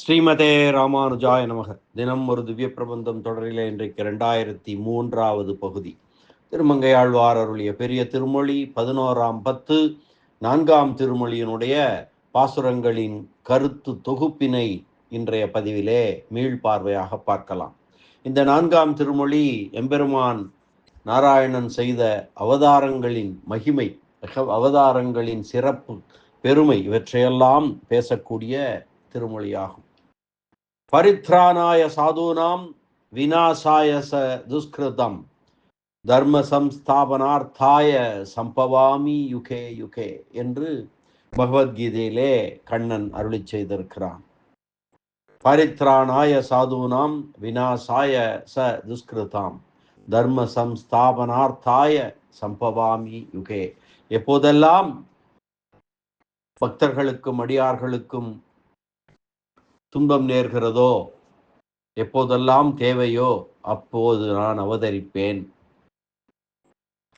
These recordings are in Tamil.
ஸ்ரீமதே ராமானுஜாய நமக. தினம் ஒரு திவ்ய பிரபந்தம் தொடரிலே இன்றைக்கு 2003வது பகுதி. திருமங்கையாழ்வார் அருளிய பெரிய திருமொழி 11ஆம் பத்து 4ஆம் திருமொழியினுடைய பாசுரங்களின் கருத்து தொகுப்பினை இன்றைய பதிவிலே மீள்பார்வையாக பார்க்கலாம். இந்த 4ஆம் திருமொழி எம்பெருமான் நாராயணன் செய்த அவதாரங்களின் மகிமை, அவதாரங்களின் சிறப்பு, பெருமை இவற்றையெல்லாம் பேசக்கூடிய திருமொழியாகும். பரித்ராணாய சாதுனாம் விநாசாய துஷ்கிருதம் தர்ம சம்ஸ்தாபனார்த்தாய சம்பவாமி யுகே யுகே என்று பகவத்கீதையிலே கண்ணன் அருளி செய்திருக்கிறான். பரித்ராணாய சாதுனாம் விநாசாய துஷ்கிருதாம் தர்ம சம்ஸ்தாபனார்த்தாய சம்பவாமி யுகே. எப்போதெல்லாம் பக்தர்களுக்கும் அடியார்களுக்கும் துன்பம் நேர்கிறதோ, எப்போதெல்லாம் தேவையோ அப்போது நான் அவதரிப்பேன்.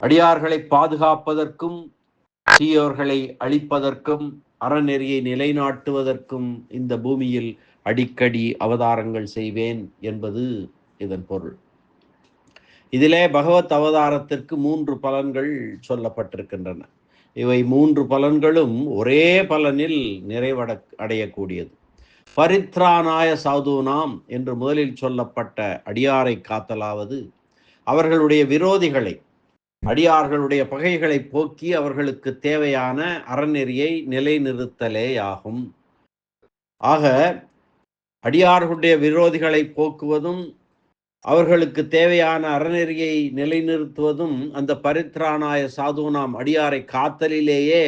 அடியார்களை பாதுகாப்பதற்கும் தீயோர்களை அழிப்பதற்கும் அறநெறியை நிலைநாட்டுவதற்கும் இந்த பூமியில் அடிக்கடி அவதாரங்கள் செய்வேன் என்பது இதன் பொருள். இதிலே பகவத் அவதாரத்திற்கு 3 பலன்கள் சொல்லப்பட்டிருக்கின்றன. இவை 3 பலன்களும் ஒரே பலனில் நிறைவடையக்கூடியது. பரித்ராணாய சாதுனாம் என்று முதலில் சொல்லப்பட்ட அடியாரை காத்தலாவது, அவர்களுடைய விரோதிகளை, அடியார்களுடைய பகைகளை போக்கி அவர்களுக்கு தேவையான அறநெறியை நிலைநிறுத்தலே ஆகும். ஆக அடியார்களுடைய விரோதிகளை போக்குவதும் அவர்களுக்கு தேவையான அறநெறியை நிலைநிறுத்துவதும் அந்த பரித்ராணாய சாதுனாம் அடியாரை காத்தலிலேயே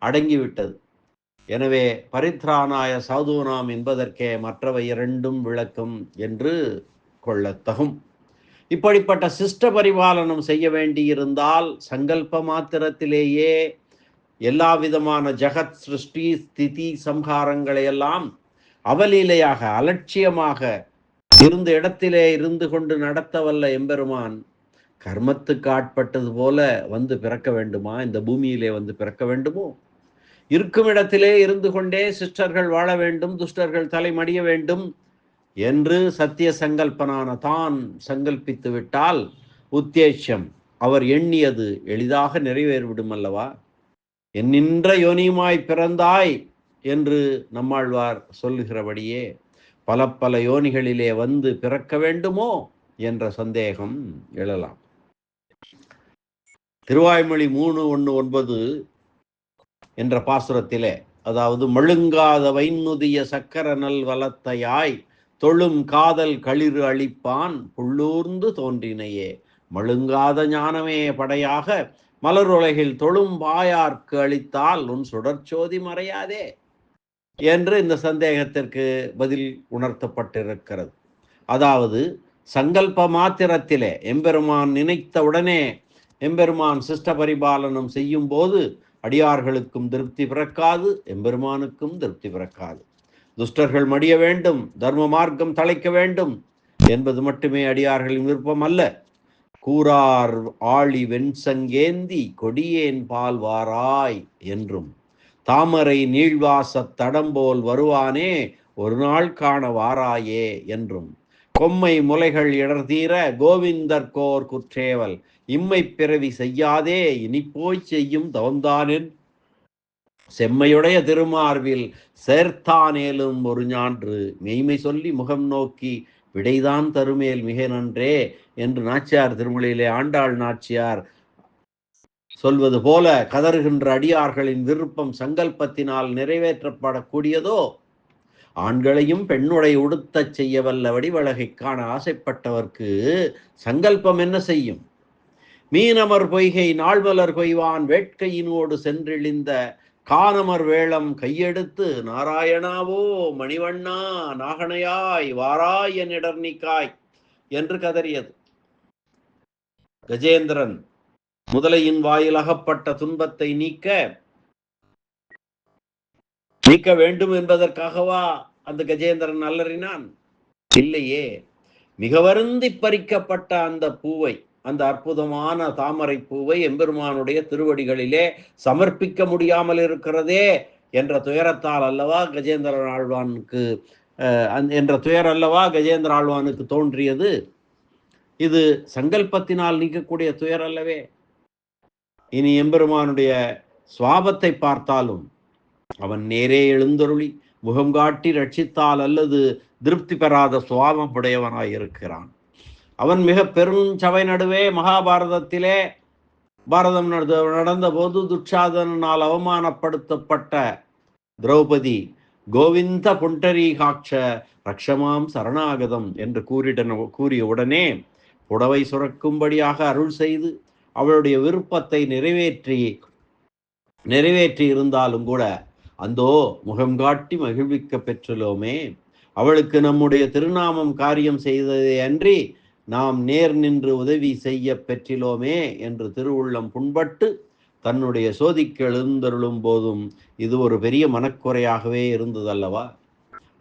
அடங்கிவிட்டது. எனவே பரித்ராணாய சாதுனாம் என்பதற்கே மற்றவை 2ம் விளக்கும் என்று கொள்ளத்தகும். இப்படிப்பட்ட சிஷ்ட பரிபாலனம் செய்ய வேண்டியிருந்தால் சங்கல்ப மாத்திரத்திலேயே எல்லா விதமான ஜகத் சிருஷ்டி ஸ்திதி சம்ஹாரங்களையெல்லாம் அவலீலையாக அலட்சியமாக இருந்த இடத்திலே இருந்து கொண்டு நடத்த வல்ல எம்பெருமான் கர்மத்துக்கு ஆட்பட்டது போல வந்து பிறக்க வேண்டுமா? இந்த பூமியிலே வந்து பிறக்க வேண்டுமோ? இருக்கும் இடத்திலே இருந்து கொண்டே சிஷ்டர்கள் வாழ வேண்டும், துஷ்டர்கள் தலைமடிய வேண்டும் என்று சத்திய சங்கல்பனான தான் சங்கல்பித்து விட்டால் உத்தேசம் அவர் எண்ணியது எளிதாக நிறைவேறிவிடும் அல்லவா? என்னின்ற யோனியுமாய் பிறந்தாய் என்று நம்மாழ்வார் சொல்லுகிறபடியே பல பல யோனிகளிலே வந்து பிறக்க வேண்டுமோ என்ற சந்தேகம் எழலாம். திருவாய்மொழி 3:1-9 என்ற பாசுரத்திலே, அதாவது மழுங்காத வைநுதிய சக்கர நல் வலத்தையாய் தொழும் காதல் களிறு அளிப்பான் புள்ளூர்ந்து தோன்றினையே மழுங்காத ஞானமே படையாக மலருலகில் தொழும் பாயார்க்கு அளித்தால் உன் சுடர்ச்சோதி மறையாதே என்று இந்த சந்தேகத்திற்கு பதில் உணர்த்தப்பட்டிருக்கிறது. அதாவது சங்கல்ப மாத்திரத்திலே எம்பெருமான் நினைத்தவுடனே எம்பெருமான் சிஷ்ட பரிபாலனம் செய்யும் போது அடியார்களுக்கும் திருப்தி பிறக்காது, எம்பெருமானுக்கும் திருப்தி பிறக்காது. துஷ்டர்கள் மடிய வேண்டும், தர்ம மார்க்கம் தழைக்க வேண்டும் என்பது மட்டுமே அடியார்களின் விருப்பம் அல்ல. கூறார் ஆழி வெண்சங்கேந்தி கொடியேன் பால் வாராய் என்றும் தாமரை நீழ்வாசத் தடம்போல் வருவானே ஒரு நாள் காண வாராயே என்றும் கொம்மை முலைகள் இடர்தீர கோவிந்தர்கோர் குற்றேவல் இம்மை பிறவி செய்யாதே இனிப்போய் செய்யும் தவந்தானென் செம்மையுடைய திருமார்பில் சேர்த்தானேலும் ஒரு ஞான்று மெய்மை சொல்லி முகம் நோக்கி விடைதான் தருமேல் மிக நன்றே என்று நாச்சியார் திருமொழியிலே ஆண்டாள் நாச்சியார் சொல்வது போல கதறுகின்ற அடியார்களின் விருப்பம் சங்கல்பத்தினால் நிறைவேற்றப்படக்கூடியதோ? ஆண்களையும் பெண்ணுடை உடுத்தச் செய்ய வல்ல வடிவழகை காண ஆசைப்பட்டவர்க்கு சங்கல்பம் என்ன செய்யும்? மீனமர் பொய்கை நாள்மலர் கொய்வான் வேட்கையினோடு சென்றிழிந்த கானமர் வேளம் கையெடுத்து நாராயணாவோ மணிவண்ணா நாகனையாய் வாராய் என் இடர்நிக்காய் என்று கதறியது. கஜேந்திரன் முதலையின் வாயில் அகப்பட்ட துன்பத்தை நீக்க வேண்டும் என்பதற்காகவா அந்த கஜேந்திரன் அலறினான்? இல்லையே. மிக வருந்தி பறிக்கப்பட்ட அந்த பூவை, அந்த அற்புதமான தாமரை பூவை எம்பெருமானுடைய திருவடிகளிலே சமர்ப்பிக்க முடியாமல் இருக்கிறதே என்ற துயரத்தால் அல்லவா கஜேந்திர ஆழ்வானுக்கு என்ற துயர் அல்லவா கஜேந்திர ஆழ்வானுக்கு தோன்றியது. இது சங்கல்பத்தினால் நீக்கக்கூடிய துயர் அல்லவே. இனி எம்பெருமானுடைய சுவாபத்தை பார்த்தாலும் அவன் நேரே எழுந்தருளி முகம் காட்டி ரட்சித்தால் அல்லது திருப்தி பெறாத சுவாபம் உடையவனாயிருக்கிறான். அவன் மிக பெருஞ்சபை நடுவே மகாபாரதத்திலே பாரதம் நடந்த போது துச்சாதனால் அவமானப்படுத்தப்பட்ட திரௌபதி கோவிந்த புண்டரீகாட்ச ரக்ஷமாம் சரணாகதம் என்று கூறிய உடனே புடவை சுரக்கும்படியாக அருள் செய்து அவளுடைய விருப்பத்தை நிறைவேற்றி இருந்தாலும் கூட அந்தோ முகம் காட்டி மகிழ்விக்க பெற்றுள்ளோமே, அவளுக்கு நம்முடைய திருநாமம் காரியம் செய்ததே அன்றி நாம் நேர் நின்று உதவி செய்ய பெற்றிலோமே என்று திருவுள்ளம் புண்பட்டு தன்னுடைய சோதிக்கு எழுந்தருளும் போதும் இது ஒரு பெரிய மனக்குறையாகவே இருந்ததல்லவா.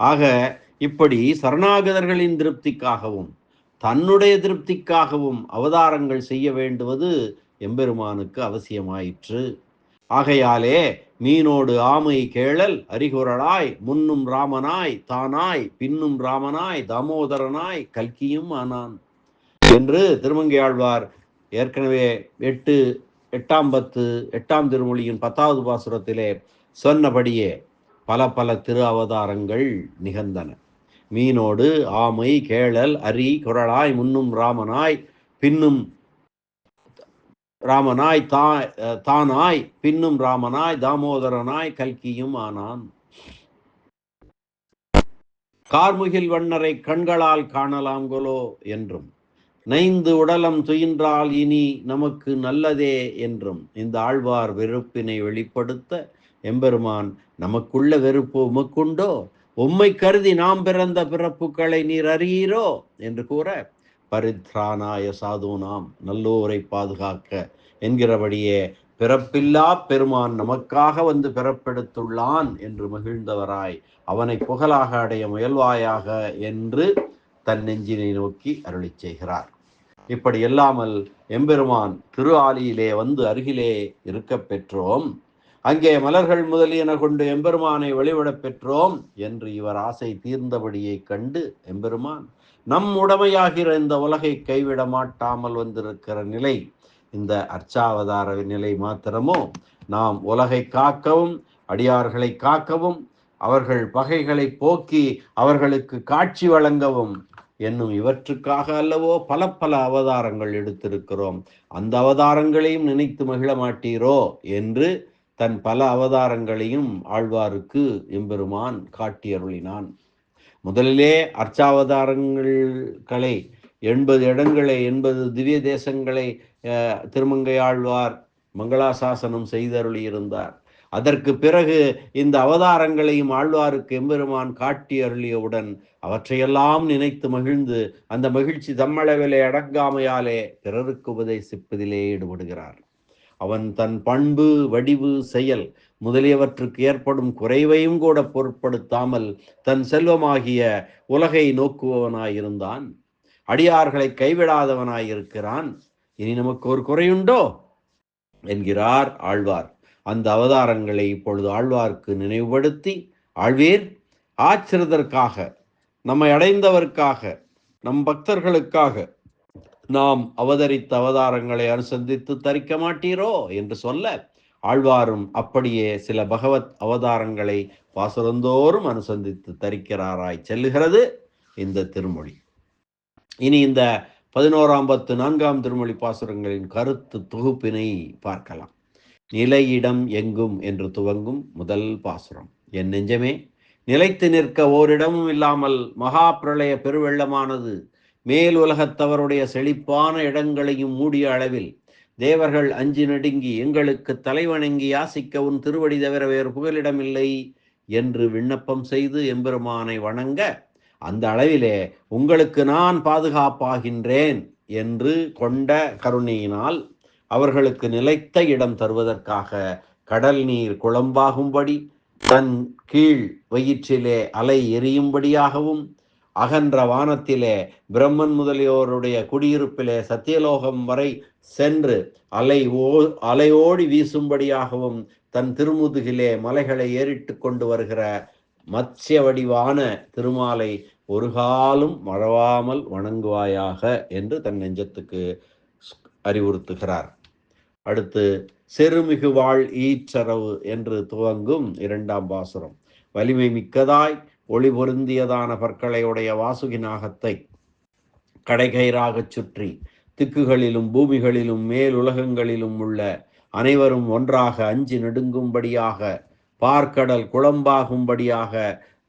ஆக இப்படி சரணாகதர்களின் திருப்திக்காகவும் தன்னுடைய திருப்திக்காகவும் அவதாரங்கள் செய்ய வேண்டுவது எம்பெருமானுக்கு அவசியமாயிற்று. ஆகையாலே மீனோடு ஆமை கேளல் அரிகுரலாய் முன்னும் ராமனாய் தானாய் பின்னும் ராமனாய் தாமோதரனாய் கல்கியும் ஆனான் என்று திருமங்கையாழ்வார் ஏற்கனவே 8 திருமொழியின் 10வது பாசுரத்திலே சொன்னபடியே பல திரு அவதாரங்கள் நிகழ்ந்தன. மீனோடு ஆமை கேளல் அரி குரலாய் முன்னும் ராமனாய் பின்னும் ராமனாய் தானாய் பின்னும் ராமனாய் தாமோதரனாய் கல்கியும் ஆனான். கார்முகில் வண்ணரை கண்களால் காணலாம்கொலோ என்றும் நைந்து உடலம் துயின்றால் இனி நமக்கு நல்லதே என்றும் இந்த ஆழ்வார் வெறுப்பினை வெளிப்படுத்த எம்பெருமான் நமக்குள்ள வெறுப்பு உமக்குண்டோ, உம்மை கருதி நாம் பிறந்த பிறப்புகளை நீர் அறியீரோ என்று கூற பரித்ரானாய சாதுனாம் நல்லோரை பாதுகாக்க என்கிறபடியே பிறப்பில்லா பெருமான் நமக்காக வந்து பிறப்பெடுத்துள்ளான் என்று மகிழ்ந்தவராய் அவனை புகழாக அடைய முயல்வாயாக என்று தன் நெஞ்சினை நோக்கி அருளி செய்கிறார். இப்படி இல்லாமல் எம்பெருமான் திரு ஆலியிலே வந்து அருகிலே இருக்க பெற்றோம், அங்கே மலர்கள் முதலியன கொண்டு எம்பெருமானை வழிபடப் பெற்றோம் என்று இவர் ஆசை தீர்ந்தபடியை கண்டு எம்பெருமான் நம் உடமையாகிற இந்த உலகை கைவிட மாட்டாமல் வந்திருக்கிற நிலை இந்த அர்ச்சாவதார நிலை மாத்திரமோ, நாம் உலகை காக்கவும் அடியார்களை காக்கவும் அவர்கள் பகைகளை போக்கி அவர்களுக்கு காட்சி வழங்கவும் என்னும் இவற்றுக்காக அல்லவோ பல அவதாரங்கள் எடுத்திருக்கிறோம். அந்த அவதாரங்களையும் நினைத்து மகிழ மாட்டீரோ என்று தன் பல அவதாரங்களையும் ஆழ்வாருக்கு எம்பெருமான் காட்டியருளினான். முதலிலே அர்ச்சாவதாரங்களை 80 இடங்களை 80 திவ்ய தேசங்களை திருமங்கை ஆழ்வார் மங்களாசாசனம் செய்தருளி இருந்தார். அதற்கு பிறகு இந்த அவதாரங்களையும் ஆழ்வாருக்கு எம்பெருமான் காட்டி அருளியவுடன் அவற்றையெல்லாம் நினைத்து மகிழ்ந்து அந்த மகிழ்ச்சி தம்மளவிலே அடங்காமையாலே பிறருக்கு உபதேசிப்பதிலே ஈடுபடுகிறார். அவன் தன் பண்பு வடிவு செயல் முதலியவற்றுக்கு ஏற்படும் குறைவையும் கூட பொருட்படுத்தாமல் தன் செல்வமாகிய உலகை நோக்குபவனாயிருந்தான். அடியார்களை கைவிடாதவனாயிருக்கிறான். இனி நமக்கு ஒரு குறையுண்டோ என்கிறார் ஆழ்வார். அந்த அவதாரங்களை இப்பொழுது ஆழ்வார்க்கு நினைவுபடுத்தி, ஆழ்வீர் ஆச்சிரதற்காக நம்மை அடைந்தவர்க்காக நம் பக்தர்களுக்காக நாம் அவதரித்த அவதாரங்களை அனுசந்தித்து தரிக்க மாட்டீரோ என்று சொல்ல ஆழ்வாரும் அப்படியே சில பகவத் அவதாரங்களை பாசுரந்தோறும் அனுசந்தித்து தரிக்கிறாராய் செல்லுகிறது இந்த திருமொழி. இனி இந்த 11-14 திருமொழி பாசுரங்களின் கருத்து தொகுப்பினை பார்க்கலாம். நிலையிடம் எங்கும் என்று துவங்கும் முதல் பாசுரம். என் நெஞ்சமே, நிலைத்து நிற்க ஓரிடமும் இல்லாமல் மகா பிரளய பெருவெள்ளமானது மேல் உலகத்தவருடைய செழிப்பான இடங்களையும் மூடிய அளவில் தேவர்கள் அஞ்சி நடுங்கி எங்களுக்கு தலைவணங்கி யாசிக்க உன் திருவடி தவிர வேறு புகலிடமில்லை என்று விண்ணப்பம் செய்து எம்பெருமானை வணங்க அந்த அளவிலே உங்களுக்கு நான் பாதுகாப்பாகின்றேன் என்று கொண்ட கருணையினால் அவர்களுக்கு நிலைத்த இடம் தருவதற்காக கடல் நீர் குழம்பாகும்படி தன் கீழ் வயிற்றிலே அலை எரியும்படியாகவும் அகன்ற வானத்திலே பிரம்மன் முதலியோருடைய குடியிருப்பிலே சத்தியலோகம் வரை சென்று அலையோடி வீசும்படியாகவும் தன் திருமுதுகிலே மலைகளை ஏறிட்டு கொண்டு வருகிற மத்ஸ்ய வடிவான திருமாலை ஒரு காலும் மறவாமல் வணங்குவாயாக என்று தன் நெஞ்சத்துக்கு அறிவுறுத்துகிறார். அடுத்து செருமிகு வாழ் ஈச்சரவு என்று துவங்கும் 2ஆம் பாசுரம். வலிமை மிக்கதாய் ஒளி பொருந்தியதான பற்களையுடைய வாசுகி நாகத்தை கடைகயிறாகச் சுற்றி திக்குகளிலும் பூமிகளிலும் மேலுலகங்களிலும் உள்ள அனைவரும் ஒன்றாக அஞ்சி நெடுங்கும்படியாக பார்க்கடல் குழம்பாகும்படியாக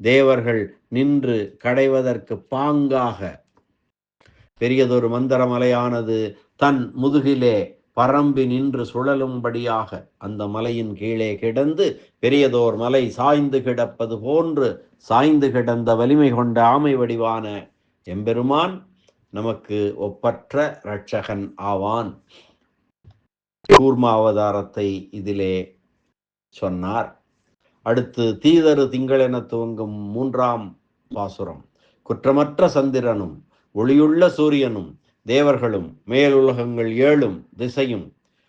தேவர்கள் நின்று கடைவதற்கு பாங்காக பெரியதொரு மந்தரமலையானது தன் முதுகிலே பரம்பி நின்று சுழலும்படியாக அந்த மலையின் கீழே கிடந்து பெரியதோர் மலை சாய்ந்து கிடப்பது போன்று சாய்ந்து கிடந்த வலிமை கொண்ட ஆமை வடிவான எம்பெருமான் நமக்கு ஒப்பற்ற இரட்சகன் ஆவான். கூர்ம அவதாரத்தை இதிலே சொன்னார். அடுத்து தீதரு திங்கள் என துவங்கும் 3ஆம் பாசுரம். குற்றமற்ற சந்திரனும் ஒளியுள்ள சூரியனும் தேவர்களும் மேலுலகங்கள் 7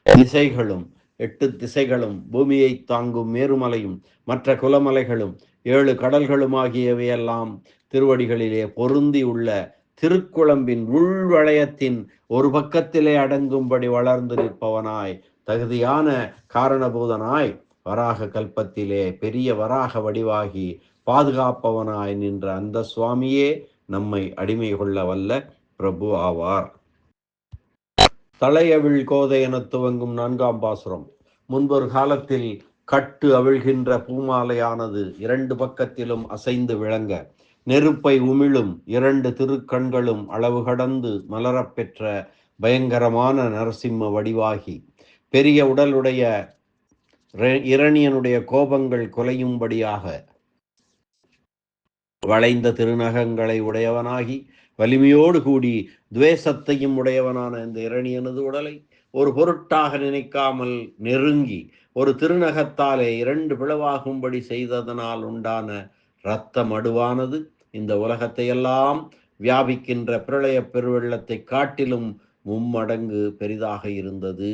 திசைகளும் 8 திசைகளும் பூமியை தாங்கும் மேருமலையும் மற்ற குலமலைகளும் 7 கடல்களும் ஆகியவையெல்லாம் திருவடிகளிலே பொருந்தி உள்ள திருக்குழம்பின் உள்வளையத்தின் ஒரு பக்கத்திலே அடங்கும்படி வளர்ந்து நிற்பவனாய் தகுதியான காரணபூதனாய் வராக கல்பத்திலே பெரிய வராக வடிவாகி பாதுகாப்பவனாய் நின்ற அந்த சுவாமியே நம்மை அடிமை கொள்ள வல்ல பிரபு ஆவார். தலையவிழ் கோதை என துவங்கும் 4ஆம் பாசுரம். முன்பொரு காலத்தில் கட்டு அவிழ்கின்ற பூமாலையானது 2 பக்கத்திலும் அசைந்து விளங்க நெருப்பை உமிழும் 2 திருக்கண்களும் அளவு கடந்து மலரப்பெற்ற பயங்கரமான நரசிம்ம வடிவாகி பெரிய உடலுடைய இரணியனுடைய கோபங்கள் கொலையும்படியாக வளைந்த திருநகங்களை உடையவனாகி வலிமையோடு கூடி துவேஷத்தையும் உடையவனான இந்த இரணியனது உடலை ஒரு பொருட்டாக நினைக்காமல் நெருங்கி ஒரு திருநகத்தாலே 2 பிளவாகும்படி செய்ததனால் உண்டான இரத்த மடுவானது இந்த உலகத்தையெல்லாம் வியாபிக்கின்ற பிரளய பெருவெள்ளத்தை காட்டிலும் 3 மடங்கு பெரிதாக இருந்தது.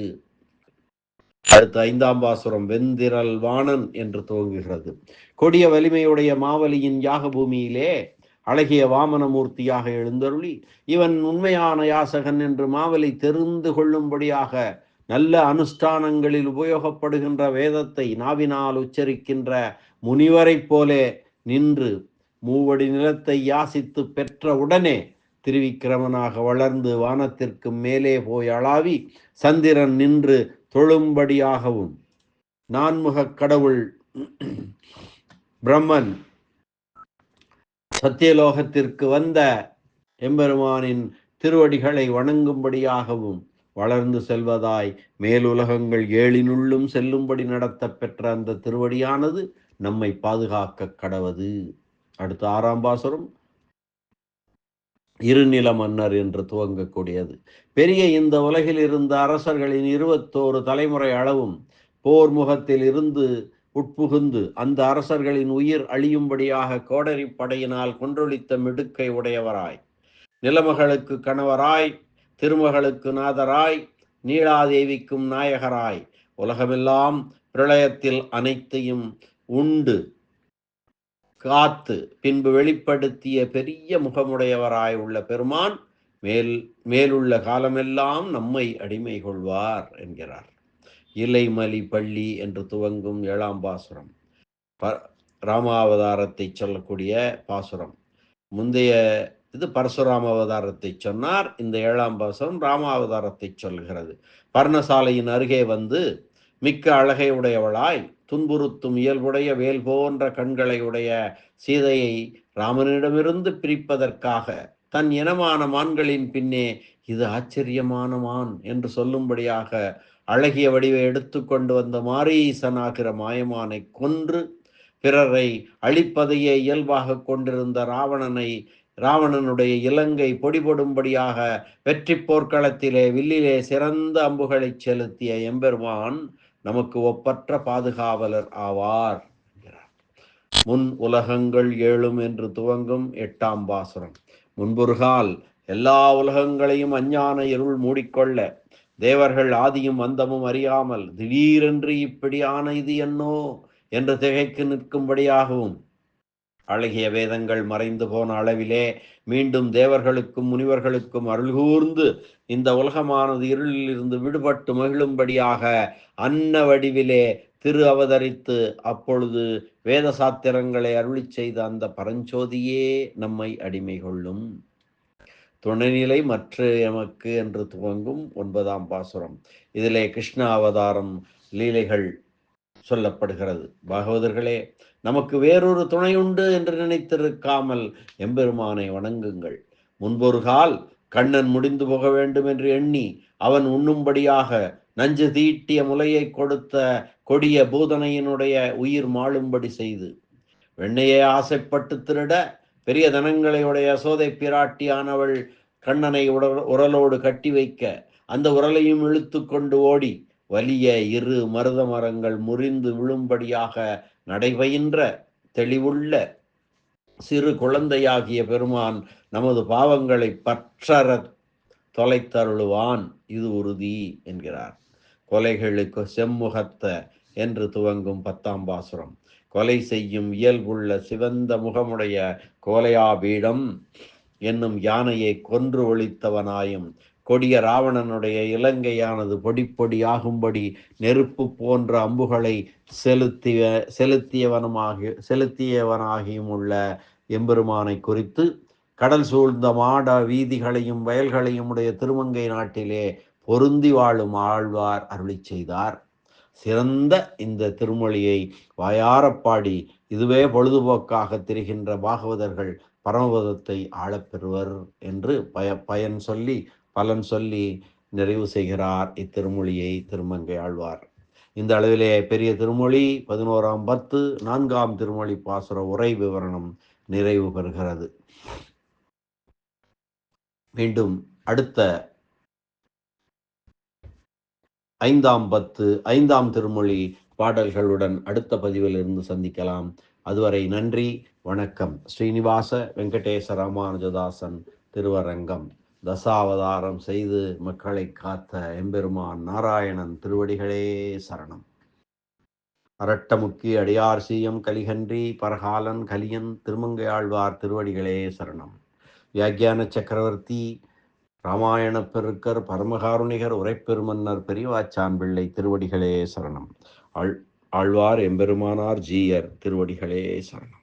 அடுத்து 5ஆம் பாசுரம் வெந்திரல் வாணன் என்று துவங்குகிறது. கொடிய வலிமையுடைய மாவலியின் யாக பூமியிலே அழகிய வாமனமூர்த்தியாக எழுந்தருளி இவன் உண்மையான யாசகன் என்று மாவலி தெரிந்து கொள்ளும்படியாக நல்ல அனுஷ்டானங்களில் உபயோகப்படுகின்ற வேதத்தை நாவினால் உச்சரிக்கின்ற முனிவரை போலே நின்று மூவடி நிலத்தை யாசித்து பெற்ற உடனே திருவிக்கிரமனாக வளர்ந்து வானத்திற்கு மேலே போய் அளாவி சந்திரன் நின்று தொழும்படியாகவும் நான்முக கடவுள் பிரம்மன் சத்தியலோகத்திற்கு வந்த எம்பெருமானின் திருவடிகளை வணங்கும்படியாகவும் வளர்ந்து செல்வதாய் மேலுலகங்கள் 7 செல்லும்படி நடத்த பெற்ற அந்த திருவடியானது நம்மை பாதுகாக்க கடவது. அடுத்த 6ஆம் பாசுரம் இருநில மன்னர் என்று துவங்கக்கூடியது. பெரிய இந்த உலகில் இருந்த அரசர்களின் 21 தலைமுறை அளவும் போர் முகத்தில் இருந்து உட்புகுந்து அந்த அரசர்களின் உயிர் அழியும்படியாக கோடரி படையினால் கொன்றொழித்த மிடுக்கை உடையவராய் நிலமகளுக்கு கணவராய் திருமகளுக்கு நாதராய் நீலாதேவிக்கும் நாயகராய் உலகமெல்லாம் பிரளயத்தில் அனைத்தையும் உண்டு காத்து பின்பு வெளிப்படுத்திய பெரிய முகமுடையவராய் உள்ள பெருமான் மேலுள்ள காலமெல்லாம் நம்மை அடிமை கொள்வார் என்கிறார். இலைமலி பள்ளி என்று துவங்கும் 7ஆம் பாசுரம் ராமாவதாரத்தை சொல்லக்கூடிய பாசுரம். முந்தைய இது பரசுராம அவதாரத்தை சொன்னார். இந்த 7ஆம் பாசுரம் ராமாவதாரத்தை சொல்கிறது. பர்ணசாலையின் அருகே வந்து மிக்க அழகை உடையவளாய் துன்புறுத்தும் இயல்புடைய வேல் போன்ற கண்களை உடைய சீதையை ராமனிடமிருந்து பிரிப்பதற்காக தன் இனமான மான்களின் பின்னே இது ஆச்சரியமான மான் என்று சொல்லும்படியாக அழகிய வடிவை எடுத்து கொண்டு வந்த மாரீசனாகிற மாயமானை கொன்று பிறரை அழிப்பதையே இயல்பாக கொண்டிருந்த ராவணனுடைய இலங்கை பொடிபடும்படியாக வெற்றி போர்க்களத்திலே வில்லிலே சிறந்த அம்புகளை செலுத்திய எம்பெருமான் நமக்கு ஒப்பற்ற பாதுகாவலர் ஆவார் என்கிறார். முன் உலகங்கள் 7 என்று துவங்கும் 8ஆம் பாசுரம். முன்பொருகால் எல்லா உலகங்களையும் அஞ்ஞான இருள் மூடிக்கொள்ள தேவர்கள் ஆதியும் அந்தமும் அறியாமல் திடீரென்று இப்படியான இது என்னோ என்று திகைக்கு நிற்கும்படியாகவும் அழகிய வேதங்கள் மறைந்து போன அளவிலே மீண்டும் தேவர்களுக்கும் முனிவர்களுக்கும் அருள்கூர்ந்து இந்த உலகமானது இருளில் இருந்து விடுபட்டு மகிழும்படியாக அன்ன வடிவிலே திரு அவதரித்து அப்பொழுது வேத சாத்திரங்களை அருளி செய்த அந்த பரஞ்சோதியே நம்மை அடிமை கொள்ளும். துணைநிலை மற்ற எமக்கு என்று துவங்கும் 9ஆம் பாசுரம். இதிலே கிருஷ்ண அவதாரம் லீலைகள் சொல்லப்படுகிறது. பாகவதர்களே, நமக்கு வேறொரு துணை உண்டு என்று நினைத்திருக்காமல் எம்பெருமானை வணங்குங்கள். முன்பொரு கால் கண்ணன் முடிந்து போக வேண்டும் என்று எண்ணி அவன் உண்ணும்படியாக நஞ்சு தீட்டிய முலையை கொடுத்த கொடிய பூதனையினுடைய உயிர் மாளும்படி செய்து வெண்ணையை ஆசைப்பட்டு திருட பெரிய தனங்களையுடைய சோதை பிராட்டியானவள் கண்ணனை உரலோடு கட்டி வைக்க அந்த உரலையும் இழுத்து கொண்டு ஓடி வலிய இரு மருத மரங்கள் முறிந்து விழும்படியாக நடைபயின்ற தெளிவுள்ள சிறு குழந்தையாகிய பெருமான் நமது பாவங்களை பற்றற தொலைத்தருளுவான், இது உறுதி என்கிறார். கொலைகளுக்கு செம்முகத்த என்று துவங்கும் 10ஆம் பாசுரம். கொலை செய்யும் இயல்புள்ள சிவந்த முகமுடைய கோலையாபீடம் என்னும் யானையை கொன்று ஒழித்தவனாயும் கொடிய ராவணனுடைய இலங்கையானது பொடி பொடியாகும்படி நெருப்பு போன்ற அம்புகளை செலுத்தியவனாகியும் உள்ள எம்பெருமானை குறித்து கடல் சூழ்ந்த மாட வீதிகளையும் வயல்களையும் உடைய திருமங்கை நாட்டிலே பொருந்தி வாழும் ஆழ்வார் அருளி செய்தார். சிறந்த இந்த திருமொழியை வாயாரப்பாடி இதுவே பொழுதுபோக்காக திரிகின்ற பாகவதர்கள் பரமபதத்தை ஆளப்பெறுவர் என்று பலன் சொல்லி நிறைவு செய்கிறார் இத்திருமொழியை திருமங்கை ஆழ்வார். இந்த அளவிலே பெரிய திருமொழி 11ஆம் பத்து 4ஆம் திருமொழி பாசுர உரை விவரணம் நிறைவு பெறுகிறது. மீண்டும் அடுத்த 5ஆம் பத்து 5ஆம் திருமொழி பாடல்களுடன் அடுத்த பதிவில் இருந்து சந்திக்கலாம். அதுவரை நன்றி, வணக்கம். ஸ்ரீனிவாச வெங்கடேச ராமானுஜதாசன் திருவரங்கம். தசாவதாரம் செய்து மக்களை காத்த எம்பெருமான் நாராயணன் திருவடிகளே சரணம். அரட்டமுக்கி அடியார் சீயம் கலிகன்றி பரகாலன் கலியன் திருமங்கை ஆழ்வார் திருவடிகளே சரணம். வியாக்கியான சக்கரவர்த்தி ராமாயண பெருக்கர் பரமகாருணிகர் உரைப்பெருமன்னர் பெரியவாச்சான் பிள்ளை திருவடிகளே சரணம். ஆழ்வார் எம்பெருமானார் ஜீயர் திருவடிகளே சரணம்.